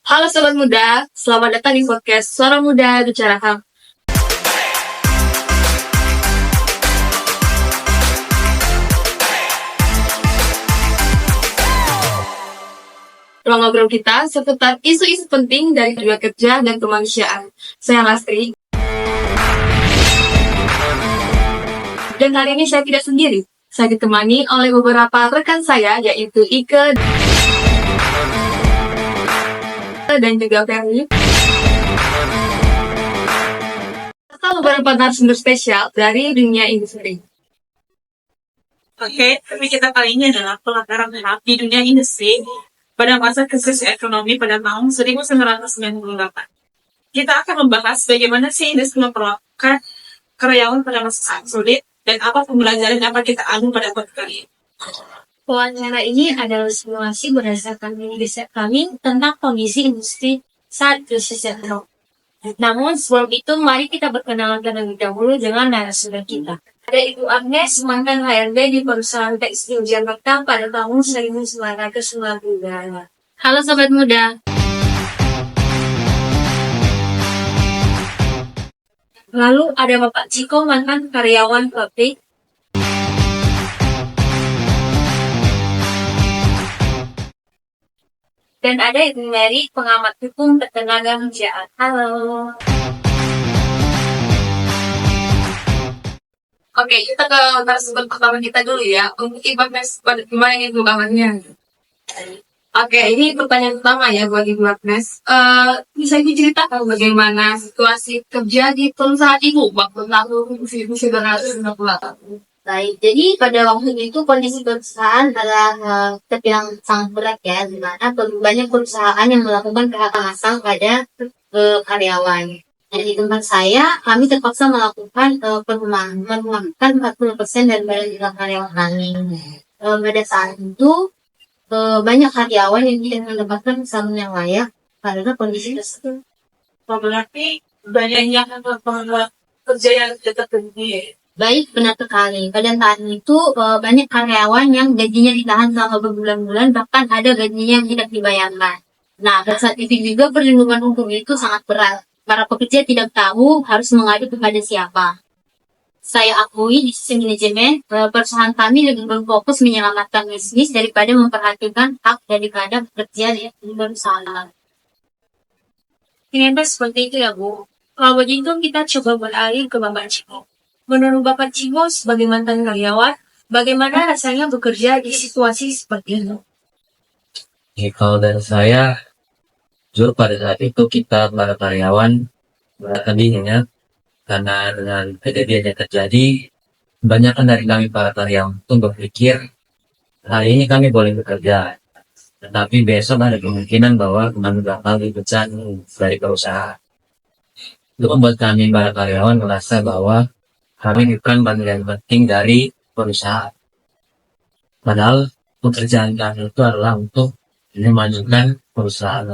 Halo Sobat Muda, selamat datang di podcast Suara Muda Bicara HAM. Ruang ngobrol kita seputar isu-isu penting dari dunia kerja dan kemanusiaan. Saya Lastri. Dan hari ini saya tidak sendiri. Saya ditemani oleh beberapa rekan saya, yaitu Ike dan juga Ferry. Serta beberapa narasumber spesial dari dunia industri. Oke, tapi kita kali ini adalah pelanggaran HAM di dunia industri pada masa krisis ekonomi pada tahun 1998. Kita akan membahas bagaimana sih industri memperlakukan karyawan pada masa sangat sulit dan apa pembelajaran yang dapat kita ambil pada waktu kali ini. Wawancara ini adalah simulasi berdasarkan riset kami tentang kondisi industri saat krisis ekonomi. Namun sebelum itu, mari kita berkenalan terlebih dahulu dengan narasumber kita. Ada Ibu Agnes, mantan HRD di perusahaan tekstil Jakarta pada tahun 1990. Halo Sobat Muda. Lalu ada Bapak Ciko, mantan karyawan pabrik. Dan ada Ibu Mary, pengamat hukum ketenaga kerjaan. Halo. Oke, kita ke narasumber pertama kita dulu ya. Untuk Ibu Agnes, gimana Ibu kabarnya? Oke, ini pertanyaan pertama ya buat Ibu Agnes. Bisa diceritakan bagaimana situasi kerja di perusahaan Ibu waktu tahun 1998? Baik, jadi pada waktu itu kondisi perusahaan adalah terbilang sangat berat ya, di mana banyak perusahaan yang melakukan PHK massal pada karyawan. Dan di tempat saya, kami terpaksa melakukan merumahkan 40% daripada jumlah karyawan kami. Pada saat itu, banyak karyawan yang tidak mendapatkan pesangon yang layak karena kondisi tersebut. Berarti banyak yang kerja yang tidak terjadi. Baik, benar sekali. Pada saat itu, banyak karyawan yang gajinya ditahan selama berbulan-bulan, bahkan ada gajinya yang tidak dibayarkan. Nah, pada saat itu juga perlindungan hukum itu sangat berat. Para pekerja tidak tahu harus mengadu kepada siapa. Saya akui di sisi manajemen, perusahaan kami lebih berfokus menyelamatkan bisnis daripada memperhatikan hak daripada pekerja di perusahaan. Ternyata seperti itu ya, Bu. Kalau begitu kita coba beralih ke Bapak Ciko. Menurut Bapak Ciko sebagai mantan karyawan, bagaimana rasanya bekerja di situasi seperti itu? Kalau dari saya, jujur pada saat itu kita para karyawan tadinya karena dengan kejadian yang terjadi, kebanyakan dari kami para karyawan itu berpikir hari ini kami boleh bekerja, tetapi besok ada kemungkinan bahwa kami bakal dipecat dari perusahaan. Itu membuat kami para karyawan merasa bahwa kami bukan bagian penting dari perusahaan. Padahal pekerjaan kami itu adalah untuk memajukan perusahaan.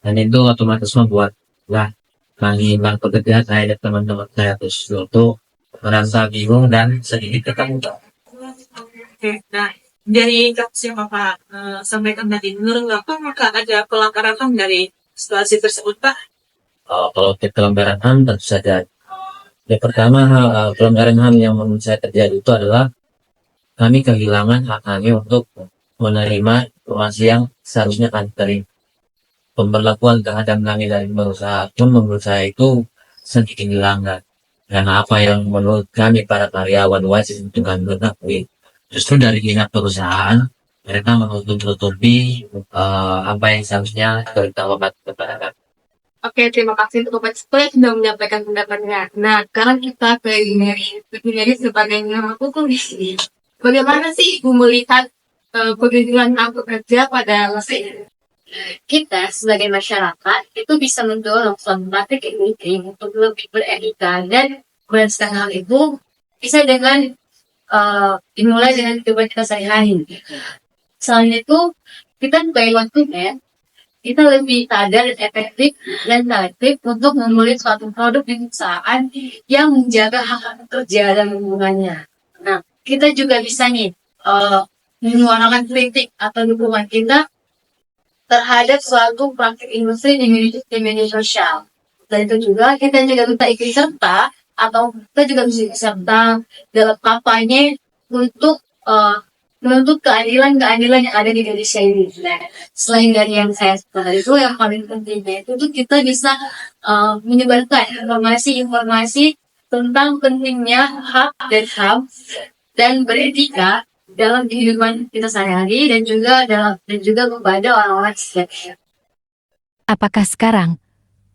Dan itu otomatis membuat kami para pekerja, saya dan teman-teman saya itu merasa bingung dan sedikit ketakutan. Oke, nah dari kasus yang Bapak sampaikan tadi, menurut Bapak maka ada pelanggaran HAM dari situasi tersebut, Pak? Kalau pelanggaran HAM tentu saja. Yang pertama, pelanggaran HAM yang menurut saya terjadi itu adalah kami kehilangan hak kami untuk menerima informasi yang seharusnya kami terima. Pemberlakuan terhadap kami dari perusahaan pun menurut saya itu sedikit dilanggar. Karena apa yang menurut kami para karyawan wajib untuk kami ketahui, justru dari pihak perusahaan mereka menutup-tutupi apa yang seharusnya kita hormati kepada kami. Oke, terima kasih untuk Bapak Ciko yang sudah menyampaikan pendapatnya. Nah, sekarang kita ke Ibu Mary sebagai pengamat hukum di sini. Bagaimana sih Ibu melihat perlindungan hak pekerja pada masa ini? Kita sebagai masyarakat itu bisa mendorong suatu praktik industri untuk lebih beretika dan berdasarkan hal itu bisa dengan dimulai dengan kehidupan sehari-hari. Selain itu, kita sebagai konsumen kita lebih sadar dan efektif dan kreatif untuk memulai suatu produk di perusahaan yang menjaga hak pekerja dan hubungannya. Nah, kita juga bisa nih menyuarakan kritik atau dukungan kita terhadap suatu praktik industri di media sosial. Dan itu juga kita juga minta ikut serta atau kita juga bisa ikut serta dalam kampanye untuk menuntut keadilan yang ada di Indonesia ini. Nah, selain dari yang saya sebutkan itu, yang paling pentingnya itu tuh kita bisa menyebarkan informasi-informasi tentang pentingnya hak dan HAM dan beretika dalam kehidupan kita sehari-hari dan juga kepada orang-orang sekitar. Apakah sekarang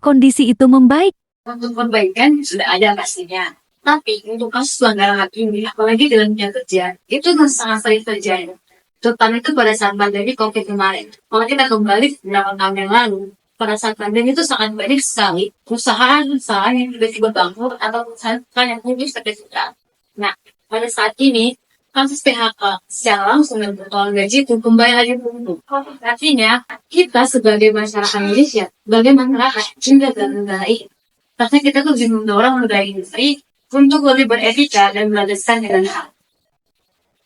kondisi itu membaik? Untuk perbaikan sudah ada pastinya. Tapi untuk kasus pelanggaran hak ini, apalagi dalam dunia kerja, itu kan sangat sering terjadi. Terutama itu pada saat pandemi COVID kemarin. Kalau kita kembali beberapa tahun yang lalu, pada saat pandemi itu sangat banyak sekali usaha-usaha yang tiba-tiba bangkrut atau usaha yang putus terdekat. Nah, pada saat ini, kasus PHK secara langsung dan potongan gaji itu kembali lagi tumbuh. Artinya, kita sebagai masyarakat Indonesia, sebagai masyarakat juga terkendali. Karena kita tuh lebih mendorong negara industri untuk lebih beretika dan berdasarkan dengan hak.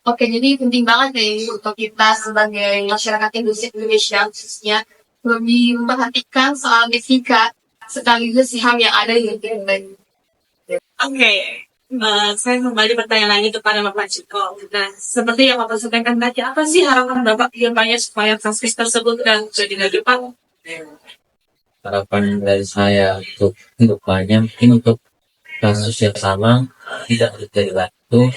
Oke, jadi penting banget nih untuk kita sebagai masyarakat industri Indonesia khususnya lebih memperhatikan soal etika sekaligus HAM yang ada di negara. Oke, saya kembali bertanya lagi kepada Bapak Ciko. Nah, seperti yang Bapak sampaikan tadi, apa sih harapan Bapak kedepannya supaya kasus tersebut dan jadi ke depan? Harapan dari saya untuk kedepannya mungkin untuk kasus yang sama tidak terjadi lagi,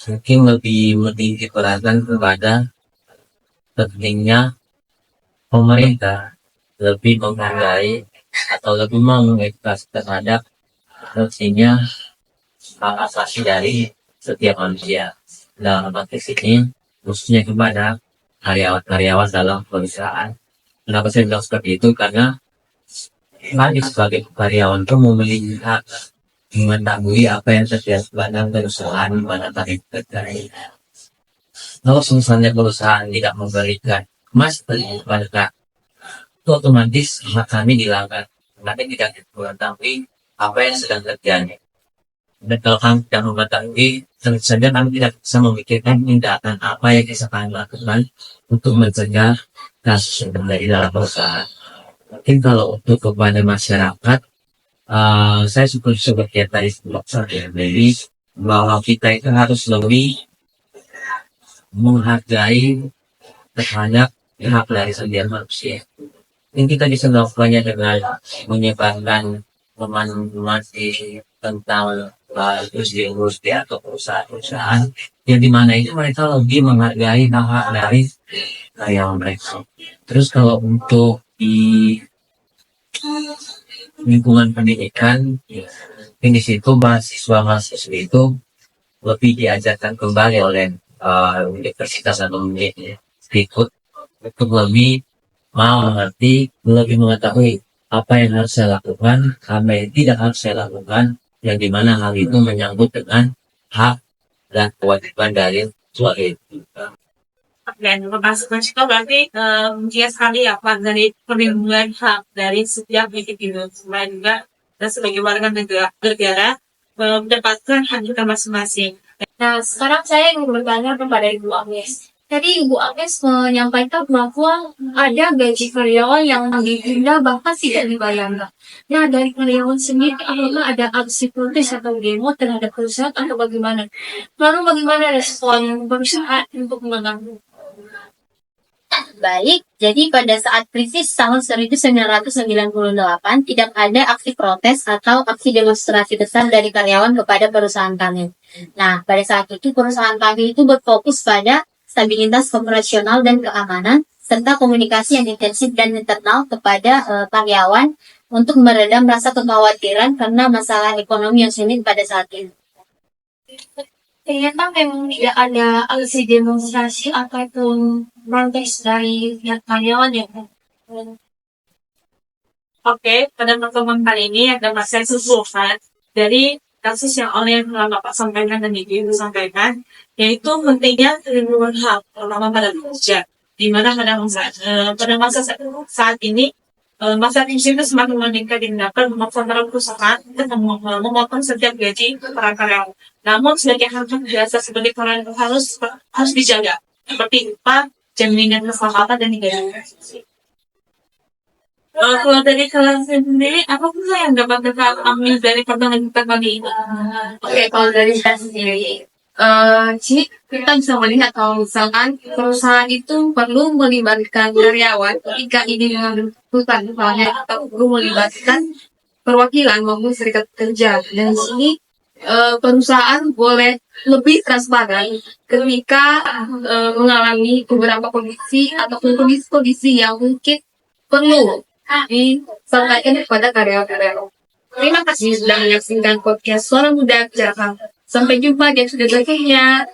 mungkin lebih meninggi perhatian kepada pentingnya pemerintah lebih menghargai atau lebih mengedukasi terhadap pentingnya hak asasi dari setiap manusia. Dalam konteks ini khususnya kepada karyawan-karyawan dalam perusahaan. Kenapa saya bilang seperti itu? Karena kami sebagai karyawan itu memiliki hak mengetahui apa yang terjadi pada perusahaan di mana kami bekerja. Kalau misalnya perusahaan tidak memberikan masukan kepada itu otomatis hak kami dilanggar. Kami tidak mengetahui apa yang sedang terjadi. Dan kalau kami tidak mengetahui, tentu saja kami tidak bisa memikirkan tindakan apa yang bisa kami lakukan untuk mencegah kasus yang terjadi dalam perusahaan. Mungkin kalau untuk kepada masyarakat, saya seperti yang tadi jadi bahwa kita itu harus lebih menghargai terhadap hak dari setiap manusia. Ini kita bisa melakukannya dengan menyebarkan informasi tentang industri atau perusahaan-perusahaan yang dimana itu mereka lebih menghargai hak dari karyawan mereka. Terus kalau untuk di lingkungan pendidikan, di situ mahasiswa itu lebih diajarkan kembali oleh universitas atau ikut untuk lebih mau mengerti, lebih mengetahui apa yang harus saya lakukan, apa yang tidak harus saya lakukan, yang dimana hal itu menyangkut dengan hak dan kewajiban dari siswa itu. Dan termasuk Meksiko berarti dia sekali ya Pak dari perlindungan hak dari setiap individu juga dan sebagai warga negara mendapatkan hak kita masing-masing. Nah, sekarang saya ingin bertanya kepada Ibu Agnes. Tadi Ibu Agnes menyampaikan bahwa ada gaji karyawan yang ditunda bahkan tidak dibayarkan. Nah, dari karyawan sendiri, apakah ada aksi protes atau demo terhadap perusahaan atau bagaimana? Lalu bagaimana respon perusahaan untuk menanggung? Baik, jadi pada saat krisis tahun 1998 tidak ada aksi protes atau aksi demonstrasi besar dari karyawan kepada perusahaan kami. Nah, pada saat itu perusahaan kami itu berfokus pada stabilitas operasional dan keamanan, serta komunikasi yang intensif dan internal kepada karyawan untuk meredam rasa kekhawatiran karena masalah ekonomi yang sulit pada saat ini. Ternyata memang tidak ada aksi demonstrasi ataupun protes dari pihak karyawan ya. Oke, pada pertemuan kali ini ada saya susulkan dari kasus yang oleh Bapak sampaikan dan Ibu sampaikan, yaitu pentingnya perlindungan hak terutama pada pekerja, di mana pada masa saat ini masa pensiun itu semakin meningkat digunakan memotong perusahaan dan memotong setiap gaji para karyawan. Namun sebagai hal biasa sebagai karyawan harus dijaga seperti upah, jaminan keselamatan dan hingga kalau dari kalian sendiri, apa sih yang dapat kita ambil dari pertemuan kita kali ini? Oke, kalau dari saya sendiri, sini kita bisa melihat kalau misalkan perusahaan itu perlu melibatkan karyawan ketika ini menentukan, misalnya kita perlu melibatkan perwakilan maupun serikat kerja. Dan di sini perusahaan boleh lebih transparan ketika mengalami beberapa kondisi ataupun kondisi-kondisi yang mungkin perlu disampaikan kepada karyawan-karyawan. Terima kasih sudah menyaksikan podcast Suara Muda Jakarta. Sampai jumpa di episode berikutnya.